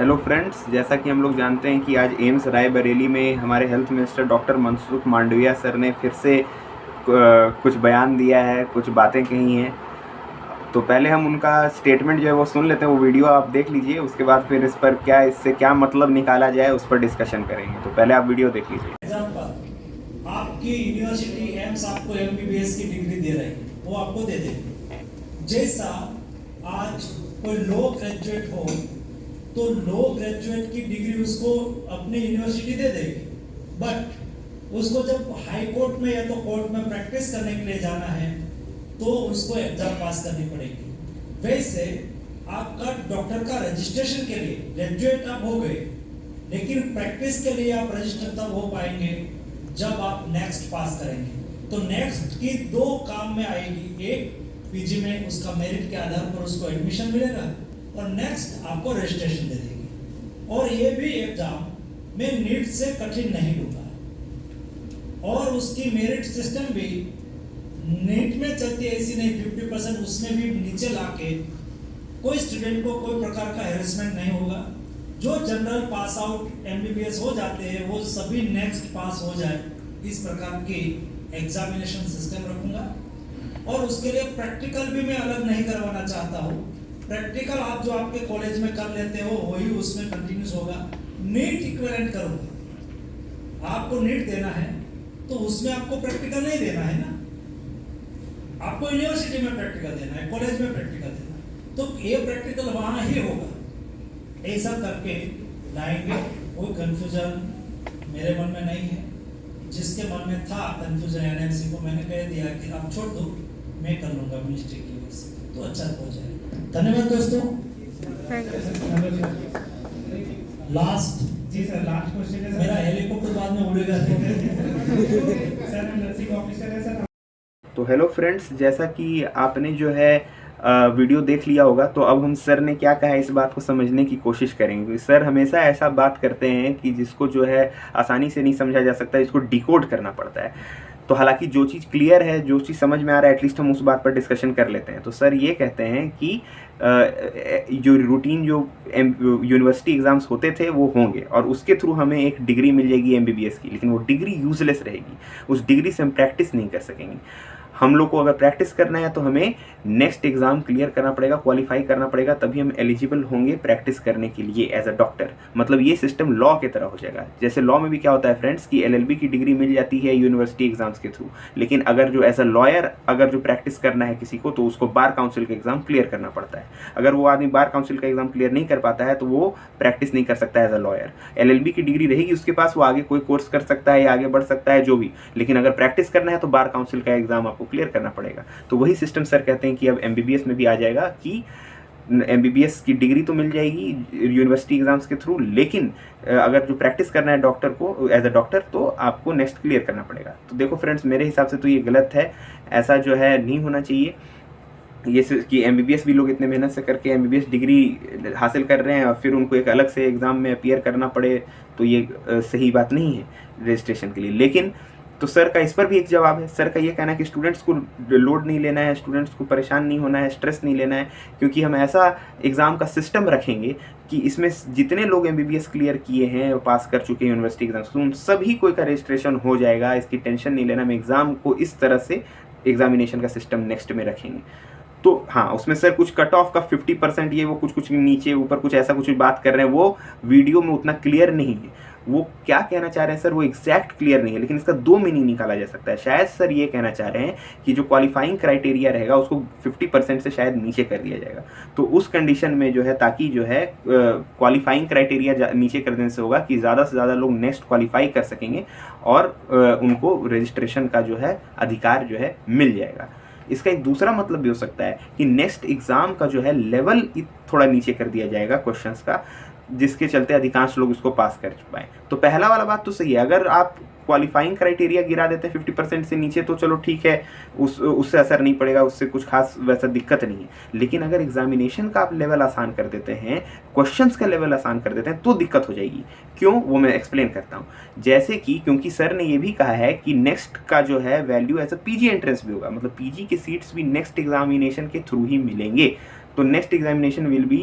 Hello friends, जैसा कि हम लोग जानते हैं कि आज एम्स रायबरेली में हमारे health minister doctor Mansukh Mandaviya sir ने फिर से कुछ बयान दिया है, कुछ बातें कही हैं। तो पहले हम उनका स्टेटमेंट जो है वो सुन लेते हैं। वो वीडियो आप देख लीजिए, उसके बाद फिर इससे क्या मतलब निकाला जाए उस पर डिस्कशन करेंगे। तो पहले आप वीडियो देख लीजिए। एग्जाम्पल, आपकी यूनिवर्सिटी एम्स आपको एमबीबीएस की डिग्री दे रही है, वो आपको दे देगी। जैसा आज कोई लो ग्रेजुएट हो तो लो ग्रेजुएट की डिग्री उसको अपनी यूनिवर्सिटी दे देगी, बट उसको जब हाई कोर्ट में या तो कोर्ट में प्रैक्टिस करने के लिए जाना है तो उसको एग्जाम पास करनी पड़ेगी। वैसे आपका डॉक्टर का रजिस्ट्रेशन के लिए ग्रेजुएट आप हो गए, लेकिन प्रैक्टिस के लिए आप रजिस्टर तब हो पाएंगे जब आप नेक्स्ट पास करेंगे। तो नेक्स्ट की दो काम में आएगी, एक पीजी में उसका मेरिट के आधार पर उसको एडमिशन मिलेगा और नेक्स्ट आपको रजिस्ट्रेशन दे देगी। और ये भी एग्जाम में नीट से कठिन नहीं होगा और उसकी मेरिट सिस्टम भी नीट में चलती है ऐसी नहीं, 50% उसमें भी नीचे लाके कोई स्टूडेंट को कोई प्रकार का हेरेसमेंट नहीं होगा। जो जनरल पास आउट एमबीबीएस हो जाते हैं वो सभी नेक्स्ट पास हो जाए, इस प्रकार की एग्जामिनेशन सिस्टम रखूंगा। और उसके लिए प्रैक्टिकल भी मैं अलग नहीं करवाना चाहता हूँ। प्रैक्टिकल आप जो आपके कॉलेज में कर लेते हो वही उसमें कंटिन्यूस होगा। नीट इक्विवेलेंट करूंगा। आपको नीट देना है तो उसमें आपको प्रैक्टिकल नहीं देना है ना, आपको यूनिवर्सिटी में प्रैक्टिकल देना है, कॉलेज में प्रैक्टिकल देना है, तो ये प्रैक्टिकल वहां ही होगा। ऐसा करके लाएंगे। कोई कंफ्यूजन मेरे मन में नहीं है। जिसके मन में था कंफ्यूजन एनएमसी को मैंने कह दिया कि आप छोड़ दो, मैं कर लूंगा मिनिस्ट्री की ओर से, तो अच्छा हो जाएगा। धन्यवाद दोस्तों। लास्ट जी सर, लास्ट क्वेश्चन है। मेरा हेलीकॉप्टर बाद में उड़ेगा। सर हम नर्सिंग ऑफिसर है सर। तो हेलो फ्रेंड्स, जैसा कि आपने जो है वीडियो देख लिया होगा, तो अब हम सर ने क्या कहा है इस बात को समझने की कोशिश करेंगे। क्योंकि सर हमेशा ऐसा बात करते हैं कि जिसको जो है आसानी से नहीं समझा जा सकता, इसको डिकोड करना पड़ता है। तो हालांकि जो चीज़ क्लियर है, जो चीज़ समझ में आ रहा है, एटलीस्ट हम उस बात पर डिस्कशन कर लेते हैं। तो सर ये कहते हैं कि जो रूटीन जो यूनिवर्सिटी एग्ज़ाम्स होते थे वो होंगे और उसके थ्रू हमें एक डिग्री मिल जाएगी एमबीबीएस की, लेकिन वो डिग्री यूजलेस रहेगी। उस डिग्री से हम प्रैक्टिस नहीं कर सकेंगे। हम लोग को अगर प्रैक्टिस करना है तो हमें नेक्स्ट एग्ज़ाम क्लियर करना पड़ेगा, क्वालिफाई करना पड़ेगा, तभी हम एलिजिबल होंगे प्रैक्टिस करने के लिए एज अ डॉक्टर। मतलब ये सिस्टम लॉ की तरह हो जाएगा। जैसे लॉ में भी क्या होता है फ्रेंड्स कि एलएलबी की डिग्री मिल जाती है यूनिवर्सिटी एग्जाम्स के थ्रू, लेकिन अगर जो एज अ लॉयर अगर जो प्रैक्टिस करना है किसी को तो उसको बार काउंसिल का एग्ज़ाम क्लियर करना पड़ता है। अगर वो आदमी बार काउंसिल का एग्ज़ाम क्लियर नहीं कर पाता है तो वो प्रैक्टिस नहीं कर सकता एज अ लॉयर। एलएलबी की डिग्री रहेगी उसके पास, वो आगे कोई कोर्स कर सकता है या आगे बढ़ सकता है जो भी, लेकिन अगर प्रैक्टिस करना है तो बार काउंसिल का एग्ज़ाम आपको क्लियर करना पड़ेगा। तो वही सिस्टम सर कहते हैं कि अब एमबीबीएस में भी आ जाएगा कि एमबीबीएस की डिग्री तो मिल जाएगी यूनिवर्सिटी एग्जाम्स के थ्रू, लेकिन अगर जो प्रैक्टिस करना है डॉक्टर को एज अ डॉक्टर तो आपको नेक्स्ट क्लियर करना पड़ेगा। तो देखो फ्रेंड्स, मेरे हिसाब से तो ये गलत है, ऐसा जो है नहीं होना चाहिए। ये कि एमबीबीएस भी लोग इतने मेहनत से करके एमबीबीएस डिग्री हासिल कर रहे हैं और फिर उनको एक अलग से एग्ज़ाम में अपीयर करना पड़े, तो ये सही बात नहीं है रजिस्ट्रेशन के लिए। लेकिन तो सर का इस पर भी एक जवाब है। सर का ये कहना है कि स्टूडेंट्स को लोड नहीं लेना है, स्टूडेंट्स को परेशान नहीं होना है, स्ट्रेस नहीं लेना है, क्योंकि हम ऐसा एग्ज़ाम का सिस्टम रखेंगे कि इसमें जितने लोग एमबीबीएस क्लियर किए हैं और पास कर चुके हैं यूनिवर्सिटी एग्जाम्स, उन सभी को का रजिस्ट्रेशन हो जाएगा। इसकी टेंशन नहीं लेना। हम एग्ज़ाम को इस तरह से एग्जामिनेशन का सिस्टम नेक्स्ट में रखेंगे। तो हाँ, उसमें सर कुछ कट ऑफ का 50% ये वो कुछ नीचे ऊपर कुछ ऐसा कुछ बात कर रहे हैं, वो वीडियो में उतना क्लियर नहीं है। वो क्या कहना चाह रहे हैं सर वो एग्जैक्ट क्लियर नहीं है, लेकिन इसका दो मीनिंग निकाला जा सकता है। शायद सर ये कहना चाह रहे हैं कि जो क्वालिफाइंग क्राइटेरिया रहेगा उसको 50% से शायद नीचे कर दिया जाएगा। तो उस कंडीशन में जो है, ताकि जो है क्वालिफाइंग क्राइटेरिया नीचे कर देने से होगा कि ज़्यादा से ज़्यादा लोग नेक्स्ट क्वालिफाई कर सकेंगे और उनको रजिस्ट्रेशन का जो है अधिकार जो है मिल जाएगा। इसका एक दूसरा मतलब भी हो सकता है कि नेक्स्ट एग्ज़ाम का जो है लेवल थोड़ा नीचे कर दिया जाएगा क्वेश्चंस का, जिसके चलते अधिकांश लोग इसको पास कर पाएँ। तो पहला वाला बात तो सही है। अगर आप क्वालिफाइंग क्राइटेरिया गिरा देते हैं 50% से नीचे तो चलो ठीक है, उससे असर नहीं पड़ेगा, उससे कुछ खास वैसा दिक्कत नहीं है। लेकिन अगर एग्जामिनेशन का आप लेवल आसान कर देते हैं, क्वेश्चंस का लेवल आसान कर देते हैं, तो दिक्कत हो जाएगी। क्यों, वो मैं एक्सप्लेन करता हूँ। जैसे कि क्योंकि सर ने ये भी कहा है कि नेक्स्ट का जो है value as a PG entrance भी होगा, मतलब पीजी की सीट्स भी नेक्स्ट एग्जामिनेशन के थ्रू ही मिलेंगे। तो next examination will be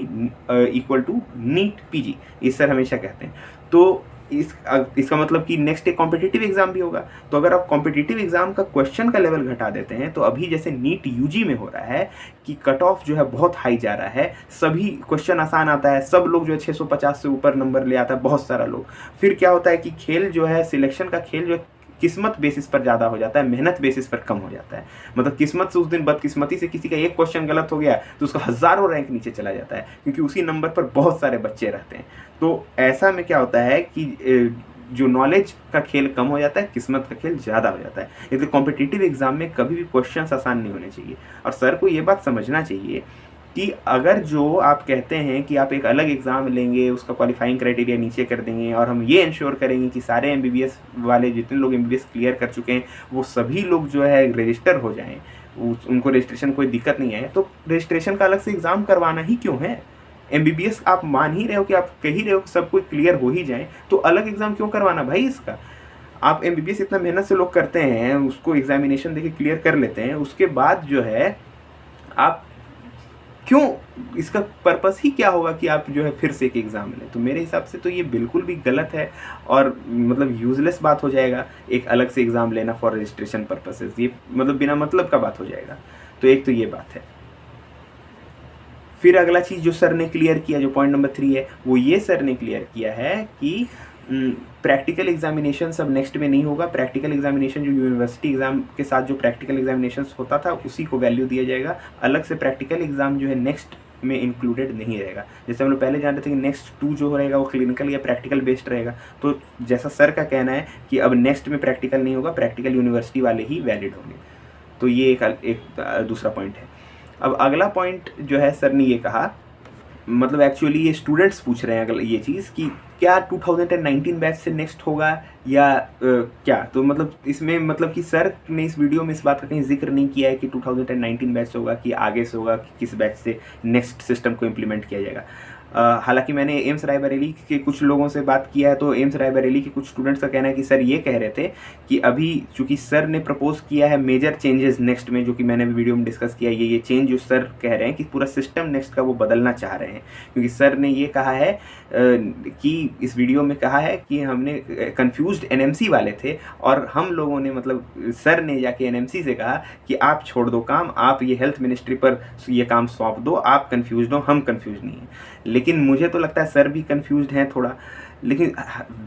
equal to NEET PG, इस सर हमेशा कहते हैं। तो इसका मतलब कि नेक्स्ट एक कॉम्पिटिटिव एग्जाम भी होगा। तो अगर आप कॉम्पिटिटिव एग्जाम का क्वेश्चन का लेवल घटा देते हैं, तो अभी जैसे नीट यूजी में हो रहा है कि कट ऑफ जो है बहुत हाई जा रहा है, सभी क्वेश्चन आसान आता है, सब लोग जो है 650 से ऊपर नंबर ले आता है, बहुत सारा लोग। फिर क्या होता है कि खेल जो है, सिलेक्शन का खेल जो है किस्मत बेसिस पर ज़्यादा हो जाता है, मेहनत बेसिस पर कम हो जाता है। मतलब किस्मत से उस दिन बदकिस्मती से किसी का एक क्वेश्चन गलत हो गया तो उसका हज़ारों रैंक नीचे चला जाता है, क्योंकि उसी नंबर पर बहुत सारे बच्चे रहते हैं। तो ऐसा में क्या होता है कि जो नॉलेज का खेल कम हो जाता है, किस्मत का खेल ज़्यादा हो जाता है। इसलिए कॉम्पिटिटिव एग्जाम में कभी भी क्वेश्चन आसान नहीं होने चाहिए। और सर को ये बात समझना चाहिए कि अगर जो आप कहते हैं कि आप एक अलग एग्ज़ाम लेंगे, उसका क्वालिफाइंग क्राइटेरिया नीचे कर देंगे और हम ये इंश्योर करेंगे कि सारे एमबीबीएस वाले जितने लोग एमबीबीएस क्लियर कर चुके हैं वो सभी लोग जो है रजिस्टर हो जाएं, उनको रजिस्ट्रेशन कोई दिक्कत नहीं आए, तो रजिस्ट्रेशन का अलग से एग्ज़ाम करवाना ही क्यों है? एमबीबीएस आप मान ही रहे हो कि आप कह ही रहे हो कि सब कोई क्लियर हो ही जाए, तो अलग एग्ज़ाम क्यों करवाना भाई इसका? आप एमबीबीएस इतना मेहनत से लोग करते हैं, उसको एग्जामिनेशन देके क्लियर कर लेते हैं, उसके बाद जो है आप क्यों, इसका पर्पस ही क्या होगा कि आप जो है फिर से एक एग्ज़ाम लें? तो मेरे हिसाब से तो ये बिल्कुल भी गलत है और मतलब यूज़लेस बात हो जाएगा एक अलग से एग्ज़ाम लेना फॉर रजिस्ट्रेशन पर्पसेस। ये मतलब बिना मतलब का बात हो जाएगा। तो एक तो ये बात है। फिर अगला चीज़ जो सर ने क्लियर किया, जो पॉइंट नंबर 3 है, वो ये सर ने क्लियर किया है कि प्रैक्टिकल एग्जामिनेशन सब नेक्स्ट में नहीं होगा। प्रैक्टिकल एग्जामिनेशन जो यूनिवर्सिटी एग्ज़ाम के साथ जो प्रैक्टिकल एग्जामिनेशन होता था उसी को वैल्यू दिया जाएगा। अलग से प्रैक्टिकल एग्ज़ाम जो है नेक्स्ट में इंक्लूडेड नहीं रहेगा। जैसे हम लोग पहले जानते थे कि नेक्स्ट 2 जो रहेगा वो क्लिनिकल या प्रैक्टिकल बेस्ड रहेगा, तो जैसा सर का कहना है कि अब नेक्स्ट में प्रैक्टिकल नहीं होगा, प्रैक्टिकल यूनिवर्सिटी वाले ही वैलिड होंगे। तो ये एक दूसरा पॉइंट है। अब अगला पॉइंट जो है सर ने ये कहा, मतलब एक्चुअली ये स्टूडेंट्स पूछ रहे हैं अगला ये चीज़ कि क्या 2019 बैच से नेक्स्ट होगा या क्या? तो मतलब इसमें मतलब कि सर ने इस वीडियो में इस बात का कहीं जिक्र नहीं किया है कि 2019 बैच से होगा कि आगे से होगा कि किस बैच से नेक्स्ट सिस्टम को इम्प्लीमेंट किया जाएगा। हालांकि मैंने एम्स रायबरेली के कुछ लोगों से बात किया है, तो एम्स रायबरेली के कुछ स्टूडेंट्स का कहना है कि सर ये कह रहे थे कि अभी चूँकि सर ने प्रपोज किया है मेजर चेंजेस नेक्स्ट में, जो कि मैंने वीडियो में डिस्कस किया, ये चेंज जो सर कह रहे हैं कि पूरा सिस्टम नेक्स्ट का वो बदलना चाह रहे हैं। क्योंकि सर ने ये कहा है कि इस वीडियो में कहा है कि हमने कन्फ्यूज्ड एनएमसी वाले थे और हम लोगों ने मतलब सर ने जाके एनएमसी से कहा कि आप छोड़ दो काम, आप ये हेल्थ मिनिस्ट्री पर ये काम सौंप दो, आप कन्फ्यूज्ड हो, हम कन्फ्यूज नहीं हैं। लेकिन मुझे तो लगता है सर भी कन्फ्यूज्ड हैं थोड़ा। लेकिन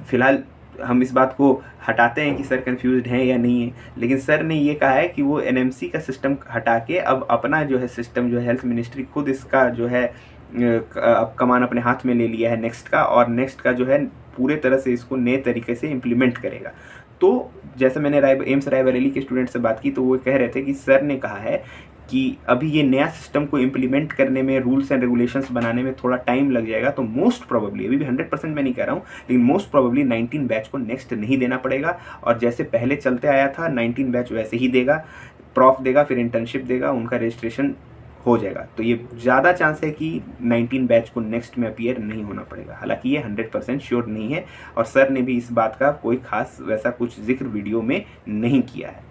फ़िलहाल हम इस बात को हटाते हैं कि सर कन्फ्यूज्ड हैं या नहीं है, लेकिन सर ने ये कहा है कि वो एनएमसी का सिस्टम हटा के अब अपना जो है सिस्टम जो है हेल्थ मिनिस्ट्री खुद इसका जो है अब कमान अपने हाथ में ले लिया है नेक्स्ट का, और नेक्स्ट का जो है पूरे तरह से इसको नए तरीके से इम्प्लीमेंट करेगा। तो जैसे मैंने एम्स रायबरेली के स्टूडेंट से बात की, तो वो कह रहे थे कि सर ने कहा है कि अभी ये नया सिस्टम को इम्प्लीमेंट करने में, रूल्स एंड रेगुलेशंस बनाने में थोड़ा टाइम लग जाएगा। तो मोस्ट प्रोबेबली, अभी भी 100% मैं नहीं कह रहा हूँ, लेकिन मोस्ट प्रोबेबली 19 बैच को नेक्स्ट नहीं देना पड़ेगा, और जैसे पहले चलते आया था 19 बैच वैसे ही देगा, प्रॉफ देगा, फिर इंटर्नशिप देगा, उनका रजिस्ट्रेशन हो जाएगा। तो ये ज़्यादा चांस है कि 19 बैच को नेक्स्ट में अपीयर नहीं होना पड़ेगा। हालांकि ये 100% श्योर नहीं है, और सर ने भी इस बात का कोई खास वैसा कुछ जिक्र वीडियो में नहीं किया है।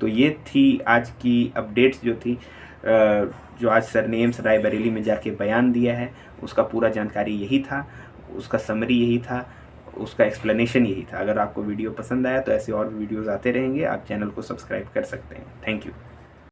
तो ये थी आज की अपडेट्स जो थी, जो आज सर ने एम्स रायबरेली में जाके बयान दिया है, उसका पूरा जानकारी यही था, उसका समरी यही था, उसका एक्सप्लेनेशन यही था। अगर आपको वीडियो पसंद आया तो ऐसे और वीडियोज़ आते रहेंगे, आप चैनल को सब्सक्राइब कर सकते हैं। Thank you.